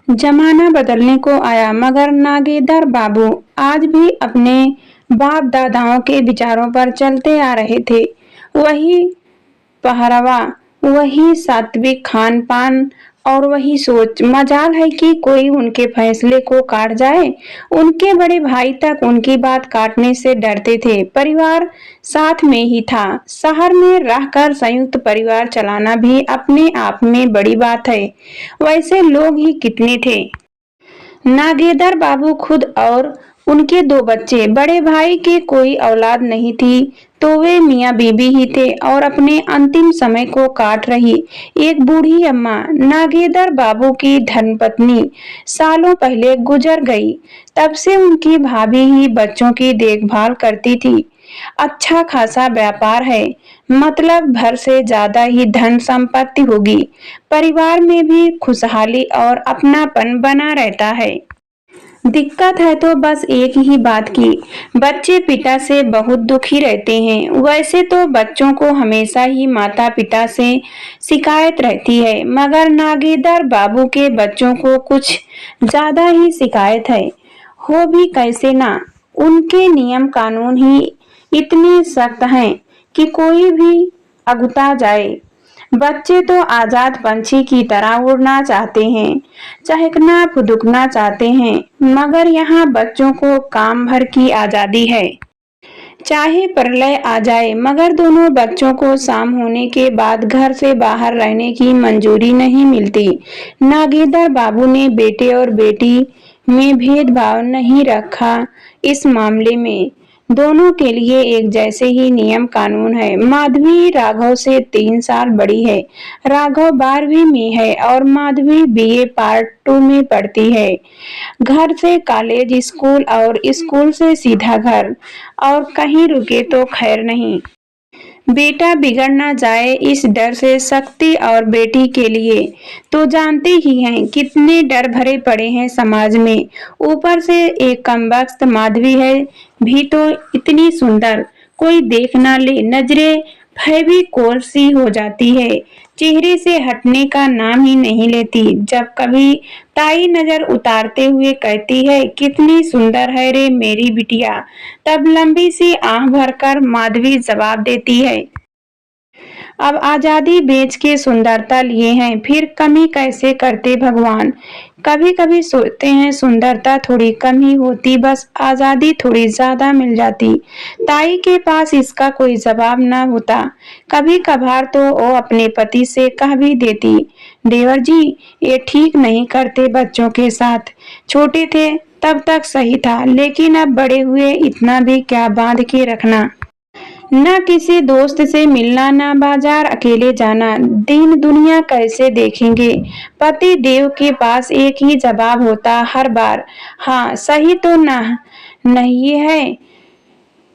जमाना बदलने को आया मगर नागेदर बाबू आज भी अपने बाप दादाओं के विचारों पर चलते आ रहे थे। वही पहरावा, वही सात्विक खान पान और वही सोच। मजाल है कि कोई उनके फैसले को काट जाए। उनके बड़े भाई तक उनकी बात काटने से डरते थे। परिवार साथ में ही था। शहर में रहकर संयुक्त परिवार चलाना भी अपने आप में बड़ी बात है। वैसे लोग ही कितने थे। नागेदर बाबू खुद और उनके दो बच्चे, बड़े भाई के कोई औलाद नहीं थी तो वे मियाँ बीबी ही थे और अपने अंतिम समय को काट रही एक बूढ़ी अम्मा। नागेदर बाबू की धर्मपत्नी सालों पहले गुजर गई। तब से उनकी भाभी ही बच्चों की देखभाल करती थी। अच्छा खासा व्यापार है, मतलब भर से ज्यादा ही धन संपत्ति होगी। परिवार में भी खुशहाली और अपनापन बना रहता है। दिक्कत है तो बस एक ही बात की, बच्चे पिता से बहुत दुखी रहते हैं। वैसे तो बच्चों को हमेशा ही माता पिता से शिकायत रहती है मगर नागेदर बाबू के बच्चों को कुछ ज्यादा ही शिकायत है। हो भी कैसे ना, उनके नियम कानून ही इतने सख्त हैं कि कोई भी अगुता जाए। बच्चे तो आजाद पंछी की तरह उड़ना चाहते हैं, चहकना फुदकना चाहते हैं, मगर यहाँ बच्चों को काम भर की आजादी है। चाहे प्रलय आ जाए मगर दोनों बच्चों को शाम होने के बाद घर से बाहर रहने की मंजूरी नहीं मिलती। नागेदर बाबू ने बेटे और बेटी में भेदभाव नहीं रखा। इस मामले में दोनों के लिए एक जैसे ही नियम कानून है। माधवी राघव से 3 साल बड़ी है। राघव 12वीं में है और माधवी बीए पार्ट 2 में पढ़ती है। घर से कॉलेज, स्कूल और स्कूल से सीधा घर, और कहीं रुके तो खैर नहीं। बेटा बिगड़ ना जाए इस डर से सख्ती, और बेटी के लिए तो जानते ही हैं कितने डर भरे पड़े हैं समाज में। ऊपर से एक कमबख्त माधवी है भी तो इतनी सुंदर, कोई देख ना ले नजरें फेविकोल सी हो जाती है, चेहरे से हटने का नाम ही नहीं लेती। जब कभी ताई नजर उतारते हुए कहती है कितनी सुंदर है रे मेरी बिटिया, तब लंबी सी आह भरकर माधवी जवाब देती है, अब आजादी बेच के सुंदरता लिए हैं, फिर कमी कैसे करते भगवान। कभी कभी सोचते हैं सुंदरता थोड़ी कम ही होती, बस आजादी थोड़ी ज्यादा मिल जाती। ताई के पास इसका कोई जवाब ना होता। कभी कभार तो वो अपने पति से कह भी देती, देवर जी ये ठीक नहीं करते बच्चों के साथ। छोटे थे तब तक सही था, लेकिन अब बड़े हुए इतना भी क्या बांध के रखना। न किसी दोस्त से मिलना, न बाजार अकेले जाना, दीन दुनिया कैसे देखेंगे। पति देव के पास एक ही जवाब होता हर बार, हाँ सही तो ना नहीं है।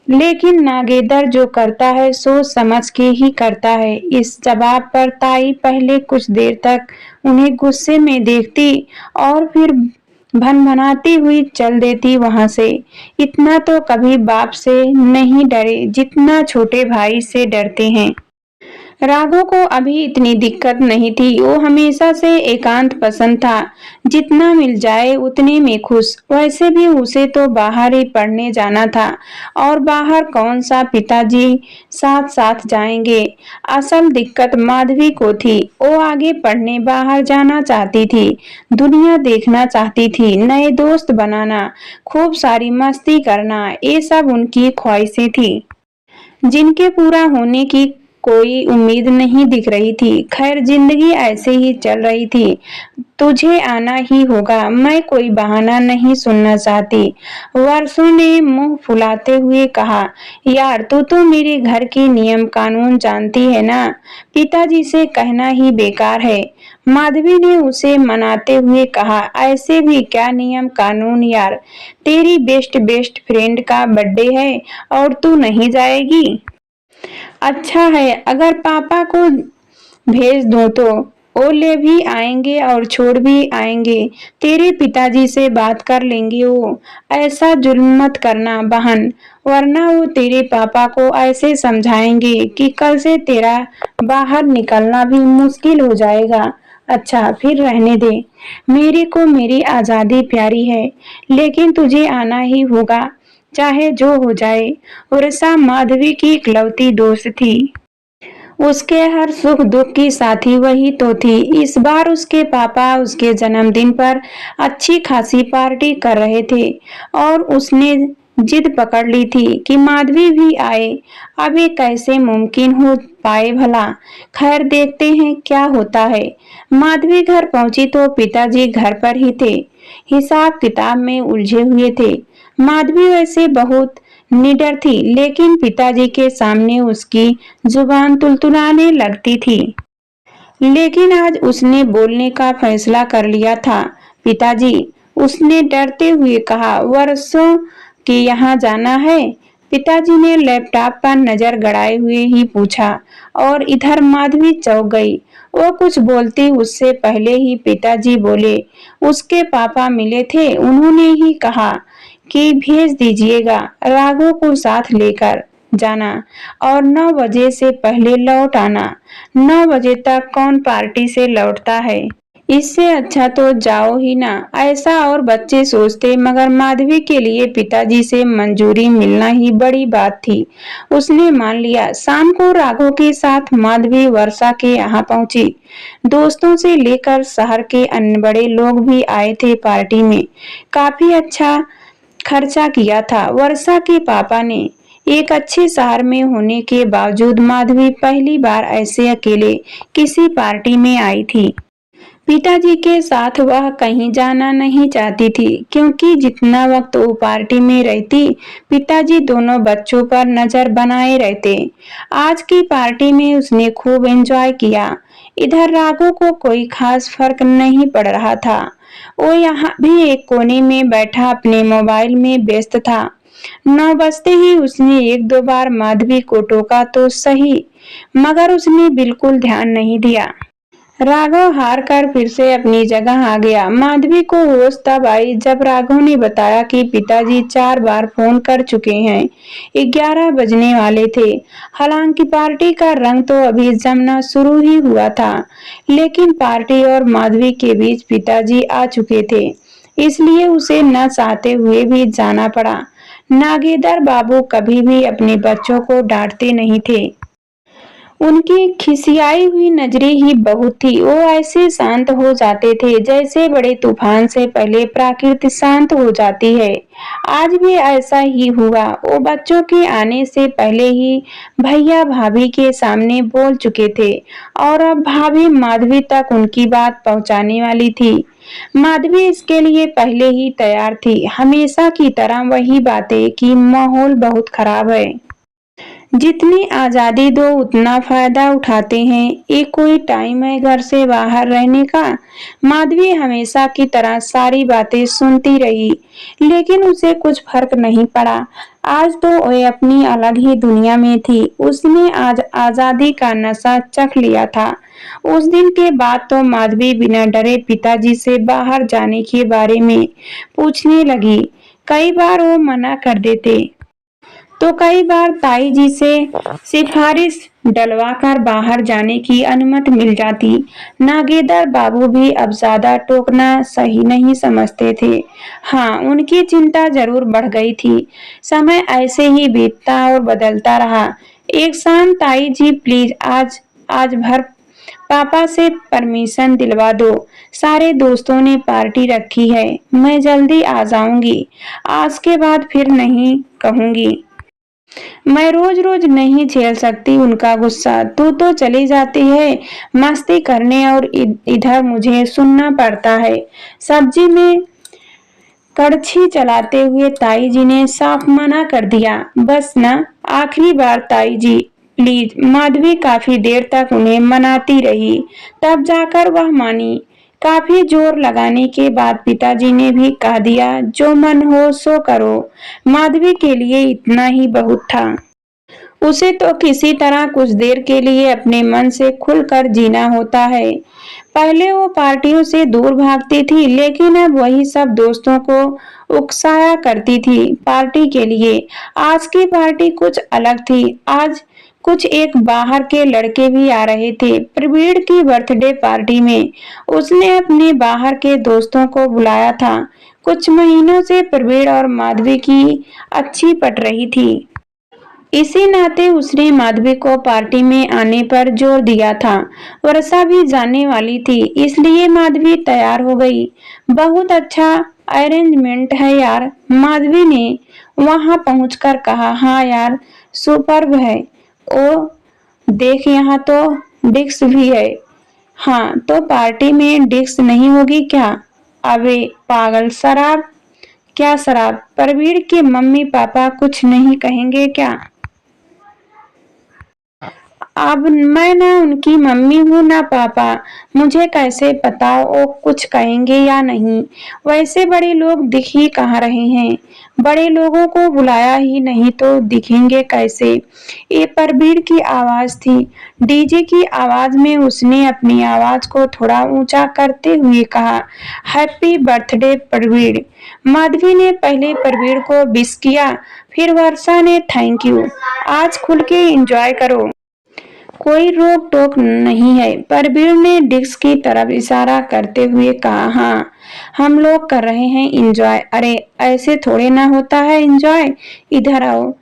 लेकिन नागेदर जो करता है सोच समझ के ही करता है। इस जवाब पर ताई पहले कुछ देर तक उन्हें गुस्से में देखती और फिर भनभनाती हुई चल देती वहां से। इतना तो कभी बाप से नहीं डरे जितना छोटे भाई से डरते हैं। राघव को अभी इतनी दिक्कत नहीं थी। वो हमेशा से एकांत पसंद था, जितना मिल जाए उतने में खुश। वैसे भी उसे तो बाहर ही पढ़ने जाना था, और बाहर कौन सा पिताजी साथ साथ जाएंगे। असल दिक्कत माधवी को थी। वो आगे पढ़ने बाहर जाना चाहती थी, दुनिया देखना चाहती थी, नए दोस्त बनाना, खूब सारी मस्ती करना, ये सब उनकी ख्वाहिशें थी जिनके पूरा होने की कोई उम्मीद नहीं दिख रही थी। खैर जिंदगी ऐसे ही चल रही थी। तुझे आना ही होगा, मैं कोई बहाना नहीं सुनना चाहती। वर्षों ने मुंह फुलाते हुए कहा, यार तू तो मेरे घर के नियम कानून जानती है ना, पिताजी से कहना ही बेकार है। माधवी ने उसे मनाते हुए कहा, ऐसे भी क्या नियम कानून यार, तेरी बेस्ट फ्रेंड का बर्थडे है और तू नहीं जाएगी। अच्छा है अगर पापा को भेज दूं तो ओले भी आएंगे और छोड़ भी आएंगे। तेरे पिताजी से बात कर लेंगे वो। ऐसा जुल्म मत करना बहन, वरना वो तेरे पापा को ऐसे समझाएंगे कि कल से तेरा बाहर निकलना भी मुश्किल हो जाएगा। अच्छा फिर रहने दे। मेरे को मेरी आजादी प्यारी है, लेकिन तुझे आना ही होगा, चाहे जो हो जाए। उर्सा माधवी की इकलौती दोस्त थी। उसके हर सुख दुख की साथी वही तो थी। इस बार उसके पापा उसके जन्मदिन पर अच्छी खासी पार्टी कर रहे थे और उसने जिद पकड़ ली थी कि माधवी भी आए। अब ये कैसे मुमकिन हो पाए भला। खैर देखते हैं क्या होता है। माधवी घर पहुंची तो पिताजी घर पर ही थे, हिसाब किताब में उलझे हुए थे। माधवी वैसे बहुत निडर थी, लेकिन पिताजी के सामने उसकी जुबान तुलतुलाने लगती थी। लेकिन आज उसने बोलने का फैसला कर लिया था। पिताजी, उसने डरते हुए कहा, वर्षों के यहाँ जाना है? पिताजी ने लैपटॉप पर नजर गड़ाए हुए ही पूछा और इधर माधवी चौंक गई। वो कुछ बोलती उससे पहले ही पिताजी बोले, उसके पापा मिले थे, उन्होंने ही कहा कि भेज दीजिएगा, राघव को साथ लेकर जाना और 9 बजे से पहले लौट आना। 9 बजे तक कौन पार्टी से लौटता है? इससे अच्छा तो जाओ ही ना। ऐसा और बच्चे सोचते, मगर माधवी के लिए पिताजी से मंजूरी मिलना ही बड़ी बात थी। उसने मान लिया। शाम को राघव के साथ माधवी वर्षा के यहाँ पहुंची। दोस्तों से लेकर शहर के अन्य बड़े लोग भी आए थे पार्टी में। काफी अच्छा खर्चा किया था वर्षा के पापा ने। एक अच्छे शहर में होने के बावजूद माधवी पहली बार ऐसे अकेले किसी पार्टी में आई थी। पिताजी के साथ वह कहीं जाना नहीं चाहती थी, क्योंकि जितना वक्त वो पार्टी में रहती, पिताजी दोनों बच्चों पर नजर बनाए रहते। आज की पार्टी में उसने खूब एंजॉय किया। इधर राघव को कोई खास फर्क नहीं पड़ रहा था। वो यहाँ भी एक कोने में बैठा अपने मोबाइल में व्यस्त था। 9 बजते ही उसने एक दो बार माधवी को टोका तो सही, मगर उसने बिल्कुल ध्यान नहीं दिया। राघव हार कर फिर से अपनी जगह आ गया। माधवी को होश तब आई जब राघव ने बताया कि पिताजी 4 बार फोन कर चुके हैं। 11 बजने वाले थे। हालांकि पार्टी का रंग तो अभी जमना शुरू ही हुआ था, लेकिन पार्टी और माधवी के बीच पिताजी आ चुके थे, इसलिए उसे न चाहते हुए भी जाना पड़ा। नागेंद्र बाबू कभी भी अपने बच्चों को डांटते नहीं थे। उनकी खिसियाई हुई नजरें ही बहुत थी। वो ऐसे शांत हो जाते थे जैसे बड़े तूफान से पहले प्रकृति शांत हो जाती है। आज भी ऐसा ही हुआ। वो बच्चों के आने से पहले ही भैया भाभी के सामने बोल चुके थे और अब भाभी माधवी तक उनकी बात पहुंचाने वाली थी। माधवी इसके लिए पहले ही तैयार थी। हमेशा की तरह वही बातें कि माहौल बहुत खराब है, जितनी आजादी दो उतना फायदा उठाते हैं, एक कोई टाइम है घर से बाहर रहने का। माधवी हमेशा की तरह सारी बातें सुनती रही, लेकिन उसे कुछ फर्क नहीं पड़ा। आज तो वह अपनी अलग ही दुनिया में थी। उसने आज आजादी का नशा चख लिया था। उस दिन के बाद तो माधवी बिना डरे पिताजी से बाहर जाने के बारे में पूछने लगी। कई बार वो मना कर देते तो कई बार ताई जी से सिफारिश डलवा कर बाहर जाने की अनुमति मिल जाती। नागेंद्र बाबू भी अब ज्यादा टोकना सही नहीं समझते थे। हाँ, उनकी चिंता जरूर बढ़ गई थी। समय ऐसे ही बीतता और बदलता रहा। एक शाम, ताई जी प्लीज आज भर पापा से परमिशन दिलवा दो। सारे दोस्तों ने पार्टी रखी है, मैं जल्दी आ जाऊंगी। आज के बाद फिर नहीं कहूंगी। मैं रोज रोज नहीं झेल सकती उनका गुस्सा। तू तो चली जाती है मस्ती करने और इधर मुझे सुनना पड़ता है। सब्जी में कड़छी चलाते हुए ताई जी ने साफ मना कर दिया। बस ना, आखिरी बार ताई जी प्लीज। माधवी काफी देर तक उन्हें मनाती रही, तब जाकर वह मानी। काफी जोर लगाने के बाद पिताजी ने भी कह दिया, जो मन हो सो करो। माधवी के लिए इतना ही बहुत था। उसे तो किसी तरह कुछ देर के लिए अपने मन से खुलकर जीना होता है। पहले वो पार्टियों से दूर भागती थी, लेकिन अब वही सब दोस्तों को उकसाया करती थी पार्टी के लिए। आज की पार्टी कुछ अलग थी। आज कुछ एक बाहर के लड़के भी आ रहे थे। प्रवीण की बर्थडे पार्टी में उसने अपने बाहर के दोस्तों को बुलाया था। कुछ महीनों से प्रवीण और माधवी की अच्छी पट रही थी। इसी नाते उसने माधवी को पार्टी में आने पर जोर दिया था। वर्षा भी जाने वाली थी, इसलिए माधवी तैयार हो गई। बहुत अच्छा अरेंजमेंट है यार, माधवी ने वहां पहुंचकर कहा। हाँ यार, सुपर्ब है। ओ देख, यहाँ तो डिस्क भी है। हाँ तो पार्टी में डिस्क नहीं होगी क्या? अबे पागल, शराब? क्या शराब? प्रवीण के मम्मी पापा कुछ नहीं कहेंगे क्या? अब मैं ना उनकी मम्मी हूँ ना पापा, मुझे कैसे पता वो कुछ कहेंगे या नहीं। वैसे बड़े लोग दिख ही कहाँ रहे हैं, बड़े लोगों को बुलाया ही नहीं तो दिखेंगे कैसे। ये परबीर की आवाज थी। डीजे की आवाज में उसने अपनी आवाज को थोड़ा ऊंचा करते हुए कहा, हैप्पी बर्थडे परबीर। माधवी ने पहले परबीर को विश किया, फिर वर्षा ने थैंक यू। आज खुल के एंजॉय करो, कोई रोक टोक नहीं है। परवीर ने डिस्क की तरफ इशारा करते हुए कहा। हाँ हम लोग कर रहे हैं एंजॉय। अरे ऐसे थोड़े ना होता है एंजॉय, इधर आओ,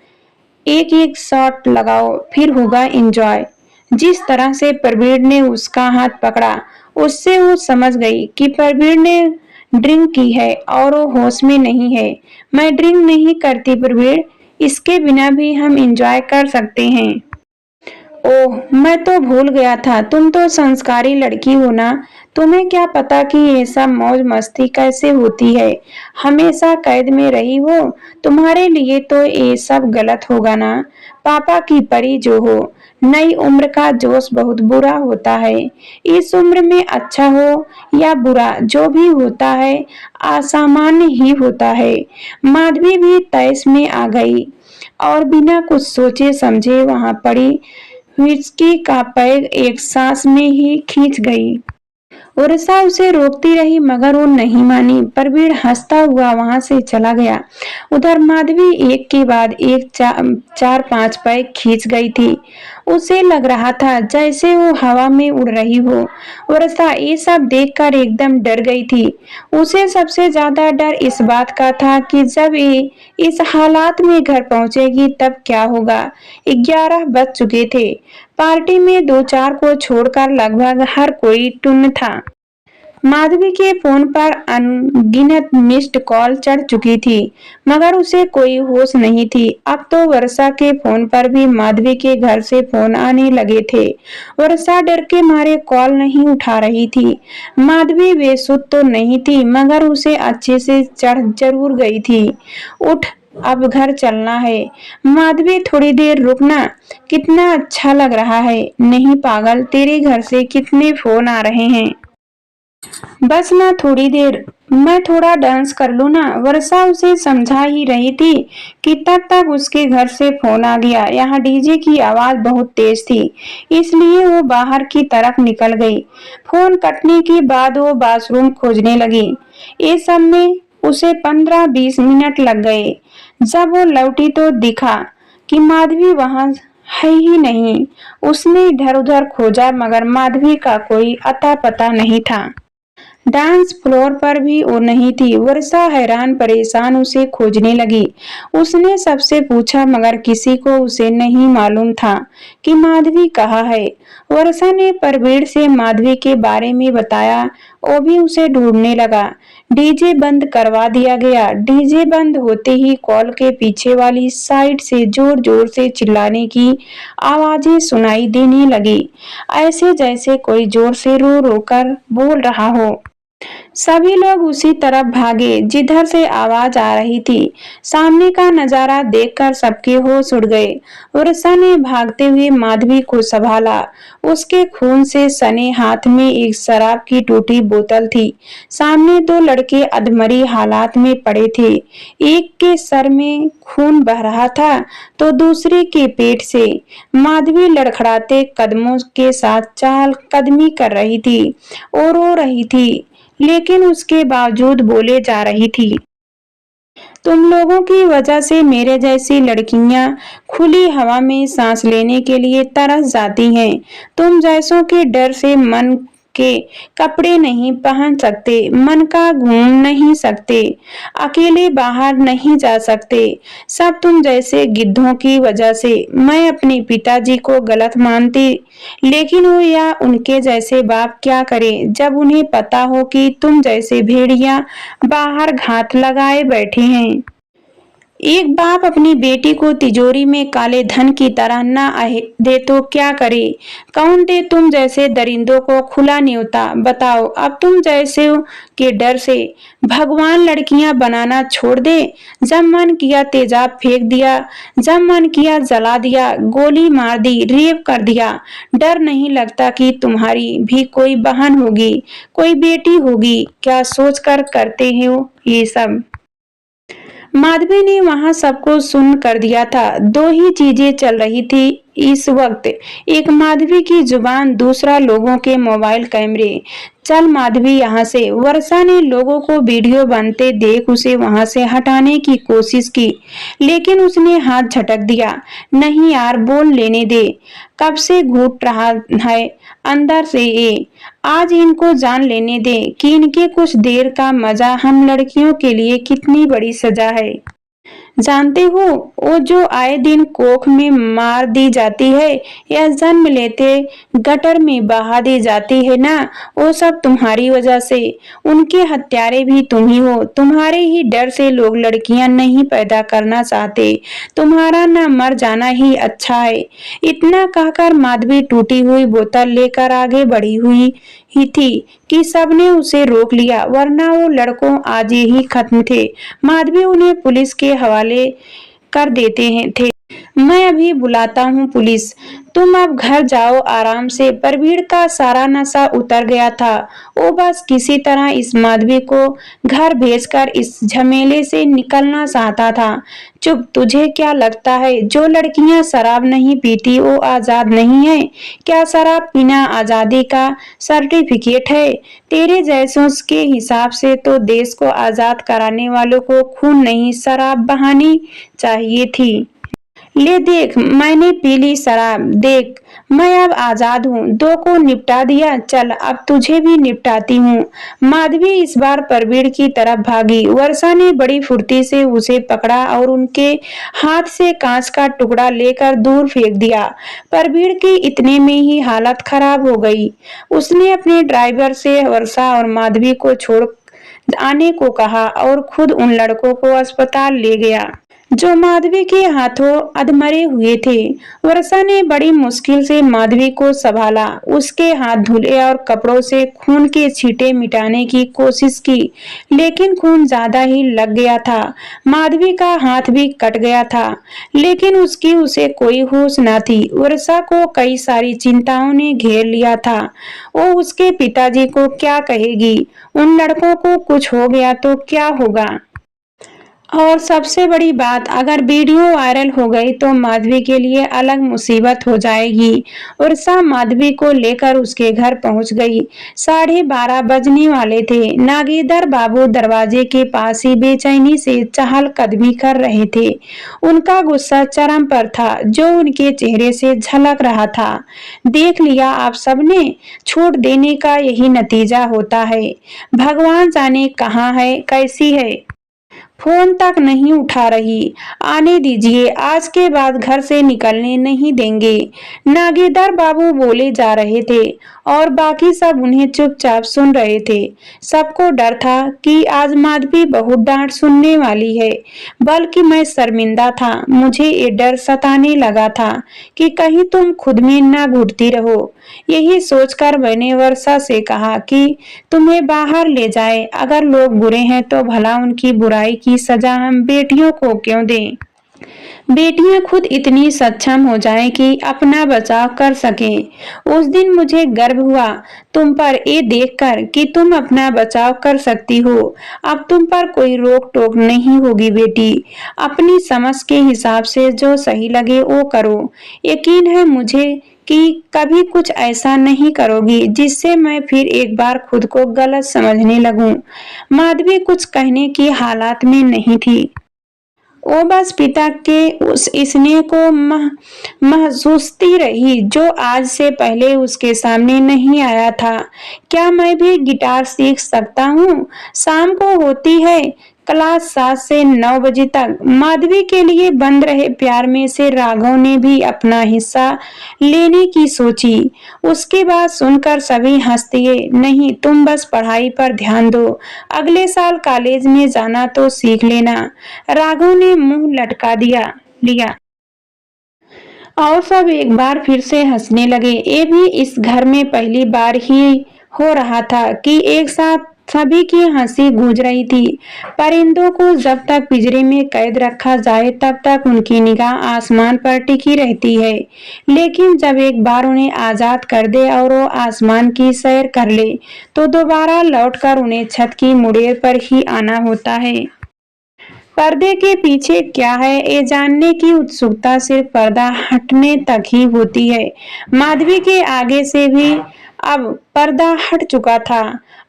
एक एक शॉट लगाओ फिर होगा एंजॉय। जिस तरह से परवीर ने उसका हाथ पकड़ा, उससे वो समझ गई कि परवीर ने ड्रिंक की है और वो होश में नहीं है। मैं ड्रिंक नहीं करती परवीर, इसके बिना भी हम एंजॉय कर सकते हैं। ओह मैं तो भूल गया था, तुम तो संस्कारी लड़की हो ना, तुम्हें क्या पता कि ये सब मौज मस्ती कैसे होती है। हमेशा कैद में रही हो, तुम्हारे लिए तो ये सब गलत होगा ना। पापा की परी जो हो, नई उम्र का जोश बहुत बुरा होता है। इस उम्र में अच्छा हो या बुरा जो भी होता है असामान्य ही होता है। माधवी भी तैश में आ गई और बिना कुछ सोचे समझे वहां पड़ी विस्की का पैग एक सांस में ही खींच गई। उर्सा उसे रोकती रही मगर वो नहीं मानी। परवीर हंसता हुआ वहां से चला गया। उधर माधवी एक के बाद एक चार पांच पैग खींच गई थी। उसे लग रहा था जैसे वो हवा में उड़ रही हो। उर्सा ये सब देखकर एकदम डर गई थी। उसे सबसे ज्यादा डर इस बात का था कि जब ये इस हालात में घर पहुंचेगी तब क्या होगा। 11 बज चुके थे। पार्टी में दो चार को छोड़कर लगभग हर कोई टुन्न था। माधवी के फोन पर अनगिनत मिस्ड कॉल चढ़ चुकी थी, मगर उसे कोई होश नहीं थी। अब तो वर्षा के फोन पर भी माधवी के घर से फोन आने लगे थे। वर्षा डर के मारे कॉल नहीं उठा रही थी। माधवी बेसुध तो नहीं थी, मगर उसे अच्छे से चढ़ जरूर गई थी। उठ, अब घर चलना है। माधवी थोड़ी देर रुकना, कितना अच्छा लग रहा है। नहीं पागल, तेरे घर से कितने फोन आ रहे हैं। बस ना थोड़ी देर, मैं थोड़ा डांस कर लूं ना। वर्षा उसे समझा ही रही थी कि तब तक उसके घर से फोन आ गया। यहाँ डीजे की आवाज बहुत तेज थी, इसलिए वो बाहर की तरफ निकल गई। फोन कटने के बाद वो बाथरूम खोजने लगी। ये सब में उसे 15-20 मिनट लग गए। जब वो लौटी तो दिखा कि माधवी वहां है ही नहीं। उसने इधर उधर खोजा मगर माधवी का कोई अता पता नहीं था। डांस फ्लोर पर भी वो नहीं थी। वर्षा हैरान परेशान उसे खोजने लगी। उसने सबसे पूछा मगर किसी को उसे नहीं मालूम था कि माधवी कहाँ है। वर्षा ने परवीर से माधवी के बारे में बताया, वो भी उसे ढूंढने लगा। डीजे बंद करवा दिया गया। डीजे बंद होते ही कॉल के पीछे वाली साइड से जोर जोर से चिल्लाने की आवाजें सुनाई देने लगी, ऐसे जैसे कोई जोर से रो रो कर बोल रहा हो। सभी लोग उसी तरफ भागे जिधर से आवाज आ रही थी। सामने का नजारा देखकर सबके होश उड़ गए। वर्षा ने भागते हुए माधवी को संभाला। उसके खून से सने हाथ में एक शराब की टूटी बोतल थी। सामने दो लड़के अधमरी हालात में पड़े थे। एक के सर में खून बह रहा था तो दूसरे के पेट से। माधवी लड़खड़ाते कदमों के साथ चाल कदमी कर रही थी और रो रही थी, लेकिन उसके बावजूद बोले जा रही थी। तुम लोगों की वजह से मेरे जैसी लड़कियां खुली हवा में सांस लेने के लिए तरस जाती हैं। तुम जैसों के डर से मन के कपड़े नहीं पहन सकते, मन का घूम नहीं सकते, अकेले बाहर नहीं जा सकते। सब तुम जैसे गिद्धों की वजह से। मैं अपने पिताजी को गलत मानती, लेकिन वो या उनके जैसे बाप क्या करे जब उन्हें पता हो कि तुम जैसे भेड़िया बाहर घात लगाए बैठे हैं। एक बाप अपनी बेटी को तिजोरी में काले धन की तरह न दे तो क्या करे? कौन दे तुम जैसे दरिंदों को खुला न्योता? बताओ, अब तुम जैसे के डर से भगवान लड़कियां बनाना छोड़ दे? जब मन किया तेजाब फेंक दिया, जब मन किया जला दिया, गोली मार दी, रेप कर दिया। डर नहीं लगता कि तुम्हारी भी कोई बहन होगी, कोई बेटी होगी? क्या सोच कर करते हो ये सब? माधवी ने वहां सबको सुन कर दिया था। दो ही चीजें चल रही थी इस वक्त, एक माधवी की जुबान, दूसरा लोगों के मोबाइल कैमरे। चल माधवी यहाँ से। वर्षा ने लोगों को वीडियो बनते देख उसे वहां से हटाने की कोशिश की, लेकिन उसने हाथ झटक दिया। नहीं यार, बोल लेने दे, कब से घुट रहा है अंदर से ये। आज इनको जान लेने दे कि इनके कुछ देर का मजा हम लड़कियों के लिए कितनी बड़ी सजा है। जानते हो, वो जो आए दिन कोख में मार दी जाती है या जन्म लेते गटर में बहा दी जाती है ना, वो सब तुम्हारी वजह से। उनके हत्यारे भी तुम ही हो। तुम्हारे ही डर से लोग लड़कियां नहीं पैदा करना चाहते। तुम्हारा ना मर जाना ही अच्छा है। इतना कहकर माधवी टूटी हुई बोतल लेकर आगे बढ़ी हुई ही थी कि सबने उसे रोक लिया, वरना वो लड़कों आज ही खत्म थे। माधवी उन्हें पुलिस के हवाले कर देते हैं थे। मैं अभी बुलाता हूँ पुलिस, तुम अब घर जाओ आराम से। परवीन का सारा नशा उतर गया था। वो बस किसी तरह इस माधवी को घर भेजकर इस झमेले से निकलना चाहता था। चुप, तुझे क्या लगता है जो लड़कियां शराब नहीं पीती वो आजाद नहीं है? क्या शराब पीना आजादी का सर्टिफिकेट है? तेरे जैसों के हिसाब से तो देश को आजाद कराने वालों को खून नहीं शराब बहानी चाहिए थी। ले देख, मैंने पी ली शराब, देख मैं अब आजाद हूँ। दो को निपटा दिया, चल अब तुझे भी निपटाती हूँ। माधवी इस बार परवीन की तरफ भागी। वर्षा ने बड़ी फुर्ती से उसे पकड़ा और उनके हाथ से कांच का टुकड़ा लेकर दूर फेंक दिया। परवीन की इतने में ही हालत खराब हो गई। उसने अपने ड्राइवर से वर्षा और माधवी को छोड़ आने को कहा और खुद उन लड़कों को अस्पताल ले गया जो माधवी के हाथों अधमरे हुए थे। वर्षा ने बड़ी मुश्किल से माधवी को संभाला, उसके हाथ धुले और कपड़ों से खून के छींटे मिटाने की कोशिश की, लेकिन खून ज्यादा ही लग गया था। माधवी का हाथ भी कट गया था, लेकिन उसकी उसे कोई होश न थी। वर्षा को कई सारी चिंताओं ने घेर लिया था। वो उसके पिताजी को क्या कहेगी? उन लड़कों को कुछ हो गया तो क्या होगा? और सबसे बड़ी बात, अगर वीडियो वायरल हो गई तो माधवी के लिए अलग मुसीबत हो जाएगी। उर्सा माधवी को लेकर उसके घर पहुंच गई। 12:30 बजने वाले थे। नागेंद्र बाबू दरवाजे के पास ही बेचैनी से चहलकदमी कर रहे थे। उनका गुस्सा चरम पर था, जो उनके चेहरे से झलक रहा था। देख लिया आप सबने, छोड़ देने का यही नतीजा होता है। भगवान जाने कहाँ है, कैसी है, फोन तक नहीं उठा रही। आने दीजिए, आज के बाद घर से निकलने नहीं देंगे। नागेंद्र बाबू बोले जा रहे थे और बाकी सब उन्हें चुपचाप सुन रहे थे। सबको डर था कि आज माधवी बहुत डांट सुनने वाली है, बल्कि मैं शर्मिंदा था। मुझे ये डर सताने लगा था कि कहीं तुम खुद में न घुटती रहो। यही सोचकर मैंने वर्षा से कहा कि तुम्हें बाहर ले जाए। अगर लोग बुरे हैं तो भला उनकी बुराई की सजा हम बेटियों को क्यों दें? बेटियां खुद इतनी सक्षम हो जाएं कि अपना बचाव कर सकें। उस दिन मुझे गर्व हुआ तुम पर ये देखकर कि तुम अपना बचाव कर सकती हो। अब तुम पर कोई रोक टोक नहीं होगी बेटी। अपनी समझ के हिसाब से जो सही लगे वो करो। यकीन है मुझे कि कभी कुछ ऐसा नहीं करोगी जिससे मैं फिर एक बार खुद को गलत समझने लगूं। माधवी कुछ कहने की हालात में नहीं थी। वो बस पिता के उस स्नेह को महसूसती रही जो आज से पहले उसके सामने नहीं आया था। क्या मैं भी गिटार सीख सकता हूँ? शाम को होती है क्लास 7 से 9 बजे तक। माधवी के लिए बंद रहे प्यार में से राघव ने भी अपना हिस्सा लेने की सोची। उसकी बात सुनकर सभी हंस दिए। नहीं, तुम बस पढ़ाई पर ध्यान दो, अगले साल कॉलेज में जाना तो सीख लेना। राघव ने मुंह लटका लिया और सब एक बार फिर से हंसने लगे। ये भी इस घर में पहली बार ही हो रहा था कि एक साथ सभी की हंसी गूंज रही थी। परिंदों को जब तक पिंजरे में कैद रखा जाए तब तक उनकी निगाह आसमान पर टिकी रहती है, लेकिन जब एक बार उन्हें आजाद कर दे और वो आसमान की सैर कर ले तो दोबारा लौटकर उन्हें छत की मुड़ेर पर ही आना होता है। पर्दे के पीछे क्या है, ये जानने की उत्सुकता सिर्फ पर्दा हटने तक ही होती है। माधवी के आगे से भी अब पर्दा हट चुका था।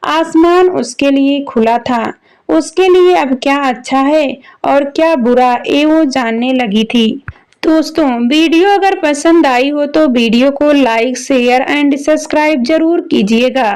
आसमान उसके लिए खुला था। उसके लिए अब क्या अच्छा है और क्या बुरा, ये वो जानने लगी थी। दोस्तों, वीडियो अगर पसंद आई हो तो वीडियो को लाइक, शेयर एंड सब्सक्राइब जरूर कीजिएगा।